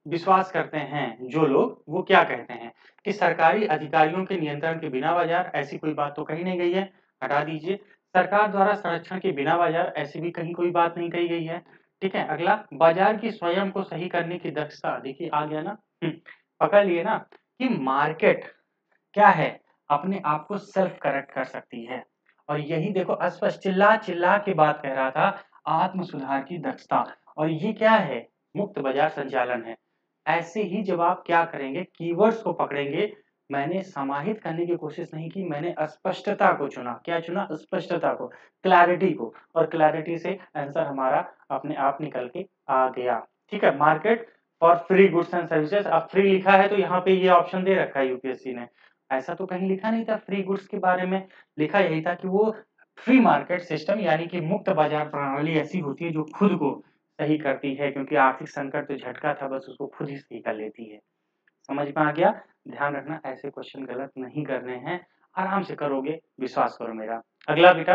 Speaker 1: विश्वास करते हैं जो लोग, वो क्या कहते हैं कि सरकारी अधिकारियों के नियंत्रण के बिना बाजार, ऐसी कोई बात तो कही नहीं गई है, हटा दीजिए। सरकार द्वारा संरक्षण के बिना बाजार, ऐसी भी कहीं कोई बात नहीं कही गई है। ठीक है, अगला, बाजार की स्वयं को सही करने की दक्षता, देखिए आ गया ना। पकड़ लिए ना कि मार्केट क्या है? अपने आप को सेल्फ करेक्ट कर सकती है। और यही देखो स्पष्ट चिल्ला-चिल्ला के बात कह रहा था, आत्म सुधार की दक्षता, और ये क्या है? मुक्त बाजार संचालन है। ऐसे ही जब आप क्या करेंगे, कीवर्ड्स को पकड़ेंगे, मैंने समाहित करने की कोशिश नहीं की, मैंने स्पष्टता को चुना। क्या चुना? स्पष्टता को, क्लैरिटी को, और क्लैरिटी से आंसर हमारा अपने आप निकल के आ गया। ठीक है, market for free goods and services. अब फ्री लिखा है तो यहाँ पे ये ऑप्शन दे रखा है यूपीएससी ने। ऐसा तो कहीं लिखा नहीं था फ्री गुड्स के बारे में। लिखा यही था कि वो फ्री मार्केट सिस्टम, यानी कि मुक्त बाजार प्रणाली ऐसी होती है जो खुद को सही करती है, क्योंकि आर्थिक संकट तो झटका था, बस उसको खुद ही सही कर लेती है। समझ में आ गया? ध्यान रखना, ऐसे क्वेश्चन गलत नहीं करने हैं, आराम से करोगे, विश्वास करो मेरा। अगला बेटा,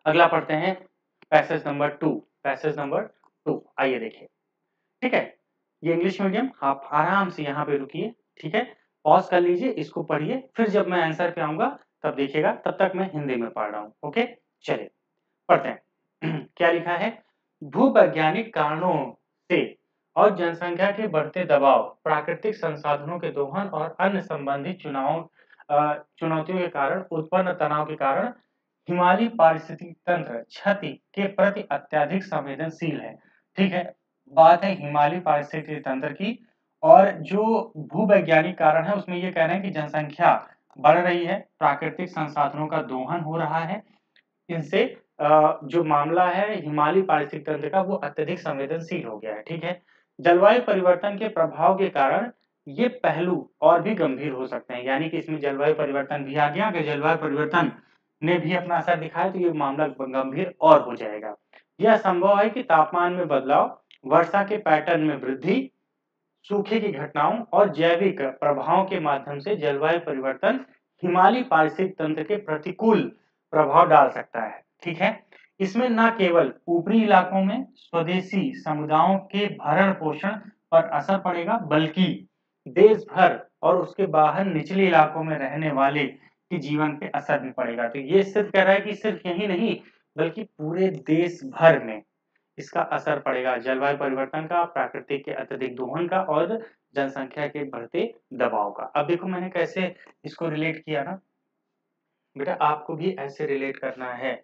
Speaker 1: अगला पढ़ते हैं पैसेज नंबर 2। पैसेज नंबर 2 आइए देखिए। ठीक है, ये इंग्लिश मीडियम, आप आराम से यहाँ पे रुकिए। ठीक है, पॉज कर लीजिए, इसको पढ़िए, फिर जब मैं आंसर पे आऊंगा तब देखिएगा, तब तक मैं हिंदी में पढ़ रहा हूँ। ओके, चलिए पढ़ते हैं। क्या लिखा है? भूवैज्ञानिक कारणों से और जनसंख्या के बढ़ते दबाव, प्राकृतिक संसाधनों के दोहन और अन्य संबंधित चुनौतियों के कारण उत्पन्न तनाव के कारण हिमालयी पारिस्थितिक तंत्र क्षति के प्रति अत्यधिक संवेदनशील है। ठीक है, बात है हिमालयी पारिस्थितिक तंत्र की, और जो भूवैज्ञानिक कारण है उसमें ये कह रहे हैं कि जनसंख्या बढ़ रही है, प्राकृतिक संसाधनों का दोहन हो रहा है। इनसे जो मामला है हिमालयी पारिस्थितिक तंत्र का वो अत्यधिक संवेदनशील हो गया है, ठीक है। जलवायु परिवर्तन के प्रभाव के कारण ये पहलू और भी गंभीर हो सकते हैं, यानी कि इसमें जलवायु परिवर्तन भी आ गया। अगर जलवायु परिवर्तन ने भी अपना असर दिखाया तो ये मामला गंभीर और हो जाएगा। यह संभव है कि तापमान में बदलाव, वर्षा के पैटर्न में वृद्धि, सूखे की घटनाओं और जैविक प्रभावों के माध्यम से जलवायु परिवर्तन हिमालयी पारिस्थितिक तंत्र के प्रतिकूल प्रभाव डाल सकता है, ठीक है। इसमें न केवल ऊपरी इलाकों में स्वदेशी समुदायों के भरण पोषण पर असर पड़ेगा, बल्कि देश भर और उसके बाहर निचले इलाकों में रहने वाले के जीवन पे असर भी पड़ेगा। तो ये सिद्ध कर रहा है कि सिर्फ यही नहीं बल्कि पूरे देश भर में इसका असर पड़ेगा, जलवायु परिवर्तन का, प्राकृतिक के अत्यधिक दोहन का और जनसंख्या के बढ़ते दबाव का। अब देखो मैंने कैसे इसको रिलेट किया ना, बेटा आपको भी ऐसे रिलेट करना है,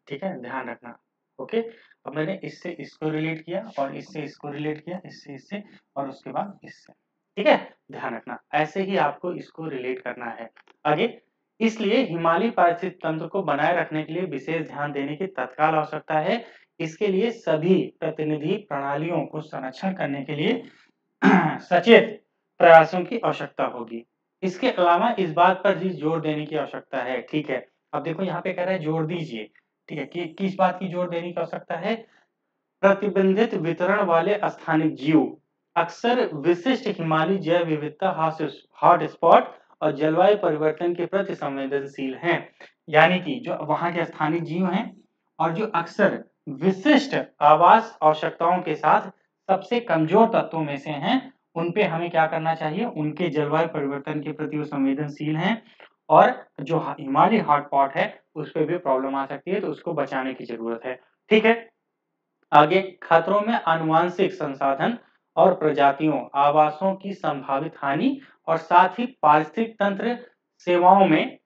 Speaker 1: ठीक है, ध्यान रखना। ओके, अब मैंने इससे इसको रिलेट किया और इससे इसको रिलेट किया, इससे इससे और उसके बाद इससे, ठीक है, ध्यान रखना। ऐसे ही आपको इसको रिलेट करना है आगे। इसलिए हिमालयी पारिस्थितिक तंत्र को बनाए रखने के लिए विशेष ध्यान देने की तत्काल आवश्यकता है। इसके लिए सभी प्रतिनिधि प्रणालियों को संरक्षण करने के लिए सचेत प्रयासों की आवश्यकता होगी। इसके अलावा इस बात पर भी जोर देने की आवश्यकता है, ठीक है। अब देखो यहाँ पे कह रहा है जोर दीजिए, ठीक है, कि किस बात की जोर देने की आवश्यकता है? प्रतिबंधित वितरण वाले स्थानिक जीव अक्सर विशिष्ट हिमालयी जैव विविधता हॉटस्पॉट और जलवायु परिवर्तन के प्रति संवेदनशील हैं। यानी कि जो वहां के स्थानिक जीव हैं और जो अक्सर विशिष्ट आवास आवश्यकताओं के साथ सबसे कमजोर तत्वों में से हैं, उन पे हमें क्या करना चाहिए? उनके जलवायु परिवर्तन के प्रति वो संवेदनशील हैं और जो हिमालयी हॉटस्पॉट है उस पे भी प्रॉब्लम आ सकती है, तो उसको बचाने की जरूरत है, ठीक है। आगे खतरों में आनुवांशिक संसाधन और प्रजातियों, आवासों की संभावित हानि और साथ ही पारिस्थितिक तंत्र सेवाओं में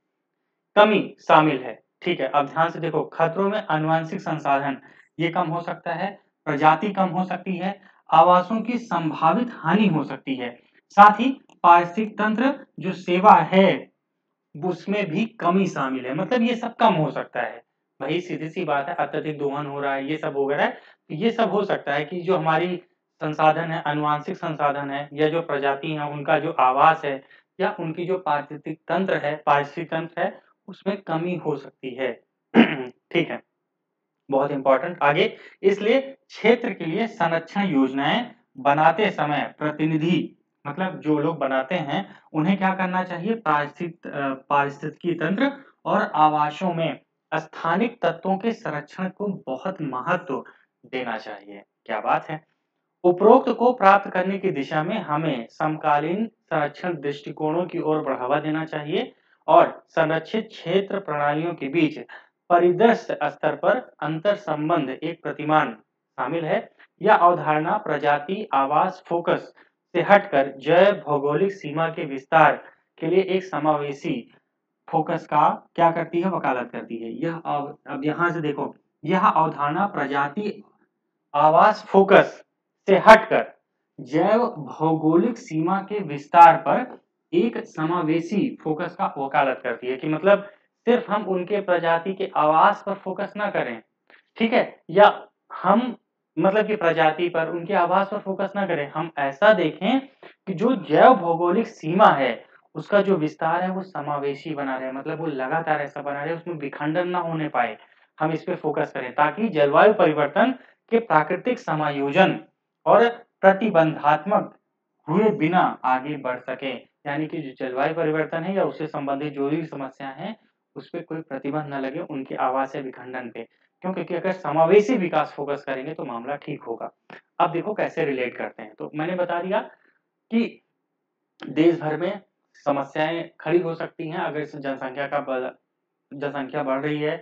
Speaker 1: कमी शामिल है, ठीक है। अब ध्यान से देखो, खतरों में आनुवांशिक संसाधन ये कम हो सकता है, प्रजाति कम हो सकती है, आवासों की संभावित हानि हो सकती है, साथ ही पारिस्थितिक तंत्र जो सेवा है उसमें भी कमी शामिल है, मतलब ये सब कम हो सकता है। भाई सीधी सी बात है, अत्यधिक दोहन हो रहा है, ये सब हो रहा है, तो ये सब हो सकता है कि जो हमारी संसाधन है, आनुवांशिक संसाधन है या जो प्रजाति है उनका जो आवास है या उनकी जो पारिस्थितिक तंत्र है उसमें कमी हो सकती है। ठीक है, बहुत इंपॉर्टेंट। आगे, इसलिए क्षेत्र के लिए संरक्षण योजनाएं बनाते समय प्रतिनिधि मतलब जो लोग बनाते हैं उन्हें क्या करना चाहिए? पारिस्थितिकी तंत्र और आवासों में स्थानिक तत्वों के संरक्षण को बहुत महत्व देना चाहिए। क्या बात है। उपरोक्त को प्राप्त करने की दिशा में हमें समकालीन संरक्षण दृष्टिकोणों की ओर बढ़ावा देना चाहिए और संरक्षित क्षेत्र प्रणालियों के बीच परिदृश्य स्तर पर अंतर संबंध एक प्रतिमान शामिल है। यह अवधारणा प्रजाति आवास फोकस से हटकर जैव भौगोलिक सीमा के विस्तार के लिए एक समावेशी फोकस का क्या करती है? वकालत करती है। अब यहाँ से देखो, यह अवधारणा प्रजाति आवास फोकस से हटकर जैव भौगोलिक सीमा के विस्तार पर एक समावेशी फोकस का वकालत करती है, कि मतलब सिर्फ हम उनके प्रजाति के आवास पर फोकस ना करें, ठीक है, या हम मतलब कि प्रजाति पर उनके आवास पर फोकस ना करें, हम ऐसा देखें कि जो जैव भौगोलिक सीमा है उसका जो विस्तार है वो समावेशी बना रहे, मतलब वो लगातार ऐसा बना रहे, उसमें विखंडन ना होने पाए। हम इस पे फोकस करें ताकि जलवायु परिवर्तन के प्राकृतिक समायोजन और प्रतिबंधात्मक हुए बिना आगे बढ़ सके। यानी कि जो जलवायु परिवर्तन है या उससे संबंधित जो भी समस्या है उस पे कोई प्रतिबंध न लगे उनके आवास या विखंडन पे, क्यों? क्योंकि अगर समावेशी विकास फोकस करेंगे तो मामला ठीक होगा। अब देखो कैसे रिलेट करते हैं, तो मैंने बता दिया कि देश भर में समस्याएं खड़ी हो सकती हैं अगर इस जनसंख्या बढ़ रही है,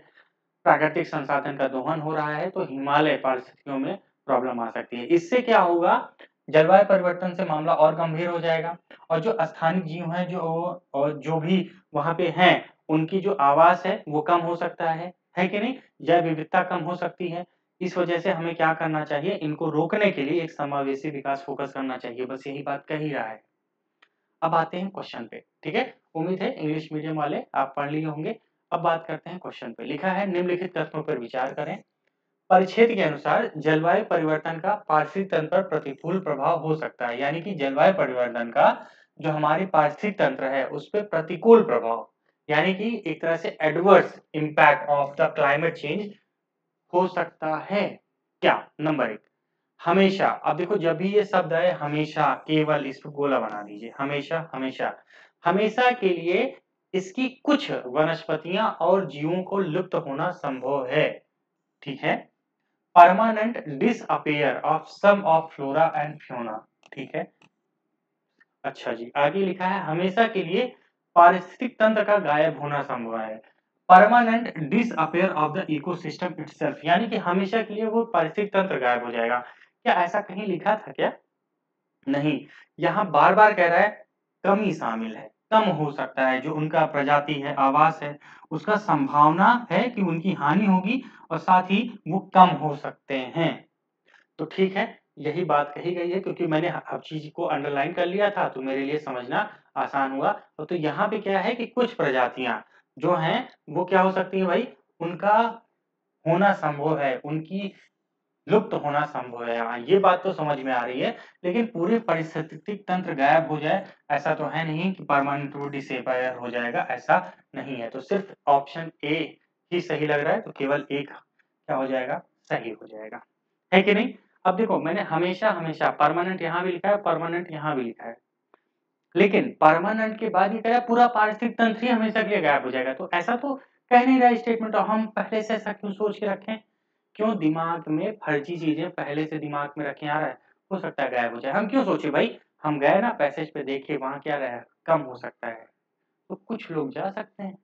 Speaker 1: प्राकृतिक संसाधन का दोहन हो रहा है, तो हिमालय परिस्थितियों में प्रॉब्लम आ सकती है। इससे क्या होगा? जलवायु परिवर्तन से मामला और गंभीर हो जाएगा और जो स्थानिक जीव हैं जो भी वहां पे हैं उनकी जो आवास है वो कम हो सकता है कि नहीं? जैव विविधता कम हो सकती है। इस वजह से हमें क्या करना चाहिए? इनको रोकने के लिए एक समावेशी विकास फोकस करना चाहिए। बस यही बात कह ही रहा है। अब आते हैं क्वेश्चन पे, ठीक है। उम्मीद है इंग्लिश मीडियम वाले आप पढ़ लिए होंगे। अब बात करते हैं क्वेश्चन पे। लिखा है निम्नलिखित तथ्यों पर विचार करें। परिच्छेद के अनुसार जलवायु परिवर्तन का पारिस्थितिक तंत्र पर प्रतिकूल प्रभाव हो सकता है, यानी कि जलवायु परिवर्तन का जो हमारी पारिस्थितिक तंत्र है उस पर प्रतिकूल प्रभाव, यानी कि एक तरह से adverse impact of the climate change हो सकता है। क्या? नंबर एक, हमेशा। अब देखो जब भी ये शब्द आए हमेशा, केवल इस पर गोला बना दीजिए। हमेशा हमेशा हमेशा के लिए इसकी कुछ वनस्पतियां और जीवों को लुप्त होना संभव है, ठीक है। Permanent disappear of some of flora and fauna, ठीक है। अच्छा जी, आगे लिखा है हमेशा के लिए पारिस्थितिक तंत्र का गायब होना संभव है। Permanent disappear of the ecosystem itself, यानी कि हमेशा के लिए वो पारिस्थितिक तंत्र गायब हो जाएगा। क्या ऐसा कहीं लिखा था क्या? नहीं, यहाँ बार-बार कह रहा है कमी शामिल है, कम हो सकता है, जो उनका प्रजाति है, आवास है, उसका संभावना है कि उनकी हानि होगी और साथ ही वो कम हो सकते हैं। तो ठीक है, यही बात कही गई है क्योंकि मैंने हर चीज़ को अंडरलाइन कर लिया था तो मेरे लिए समझना आसान हुआ। तो यहाँ पे क्या है कि कुछ प्रजातियाँ जो हैं वो क्या हो सकती हैं भाई, उनका होना संभव है, उनकी लुप्त होना संभव है। हाँ, ये बात तो समझ में आ रही है, लेकिन पूरे पारिस्थितिक तंत्र गायब हो जाए ऐसा तो है नहीं कि परमानेंट वो डिसअपियर हो जाएगा, ऐसा नहीं है। तो सिर्फ ऑप्शन ए ही सही लग रहा है, तो केवल एक क्या हो जाएगा, सही हो जाएगा, है कि नहीं? अब देखो मैंने हमेशा हमेशा परमानेंट यहाँ भी लिखा है, परमानेंट यहाँ भी लिखा है, लेकिन परमानेंट के बाद ये कह रहा है पूरा पारिस्थितिक तंत्र ही हमेशा के लिए गायब हो जाएगा। तो ऐसा तो कह नहीं रहा स्टेटमेंट, और हम पहले से ऐसा क्यों सोच के रखें? क्यों दिमाग में फर्जी चीजें पहले से दिमाग में रखे आ रहा है? हो सकता है गायब हो जाए, हम क्यों सोचे भाई? हम गए ना पैसेज पे, देखे वहां क्या रहा है, कम हो सकता है, तो कुछ लोग जा सकते हैं,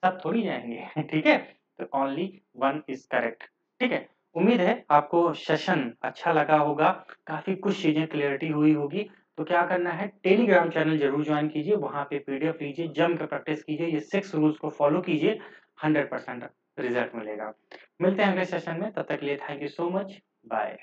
Speaker 1: सब थोड़ी जाएंगे ठीक है। तो ओनली वन इज करेक्ट, ठीक है। उम्मीद है आपको सेशन अच्छा लगा होगा, काफी कुछ चीजें क्लियरिटी हुई होगी। तो क्या करना है, टेलीग्राम चैनल जरूर ज्वाइन कीजिए, वहां पे पीडीएफ लीजिए, जम कर प्रैक्टिस कीजिए, ये 6 रूल्स को फॉलो कीजिए, 100% रिजल्ट मिलेगा। मिलते हैं अगले सेशन में, तब तक के लिए thank you so much, bye.